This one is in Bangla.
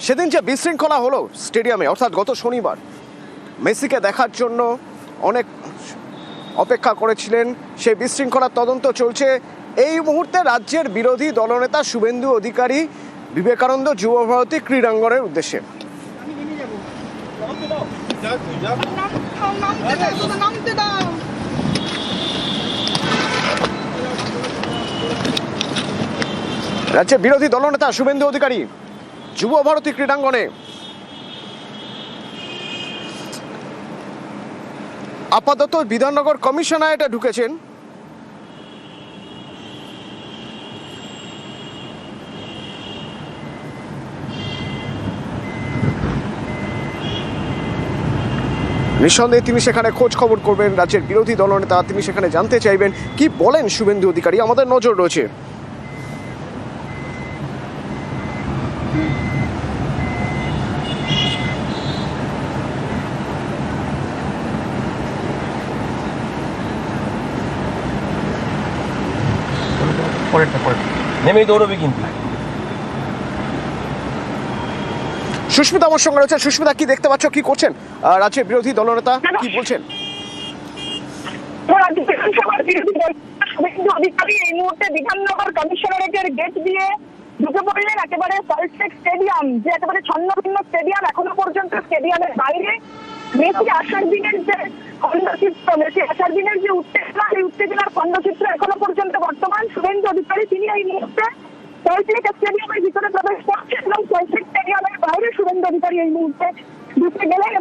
সেদিন যে বিশৃঙ্খলা হলো স্টেডিয়ামে, অর্থাৎ গত শনিবার, মেসিকে দেখার জন্য অনেক অপেক্ষা করেছিলেন, সেই বিশৃঙ্খলার তদন্ত চলছে। এই মুহূর্তে রাজ্যের বিরোধী দলনেতা শুভেন্দু অধিকারী বিবেকানন্দ যুব ভারতী ক্রীড়াঙ্গনের উদ্দেশ্যে। রাজ্যের বিরোধী দলনেতা শুভেন্দু অধিকারী যুব ভারতী ক্রীড়াঙ্গনে আপাতত বিধাননগর কমিশনারেটে ঢুকেছেন। নিঃসন্দেহে তিনি সেখানে খোঁজ খবর করবেন। রাজ্যের বিরোধী দলনেতা, তিনি সেখানে জানতে চাইবেন কি বলেন শুভেন্দু অধিকারী। আমাদের নজর রয়েছে। নেমেই দৌড়বি কিন্তু। সুস্মিতা আমার সঙ্গে রয়েছে। সুস্মিতা, কি দেখতে পাচ্ছ, কি করছেন রাজ্যের বিরোধী দলনেতা, কি বলছেন? শুভেন্দু অধিকারী এই মুহূর্তে বিধাননগর কমিশনারেটের গেট দিয়ে ঢুকে পড়লেন একেবারে সল্টলেক স্টেডিয়াম, যে একেবারে ছন্নভিন্ন স্টেডিয়াম। এখনো পর্যন্ত স্টেডিয়ামের বাইরে মেসি আসার দিনের যে খণ্ডচিত্র, মেসি আসার দিনের যে উত্তেজনা, এই উত্তেজনার খণ্ডচিত্র এখনো পর্যন্ত বর্তমান। শুভেন্দু অধিকারী তিনি এই মুহূর্তে সল্টলেক স্টেডিয়ামের ভিতরে প্রবেশ করছেন এবং সল্টলেক স্টেডিয়ামের বাইরে শুভেন্দু অধিকারী এই মুহূর্তে ঢুকে গেলেন।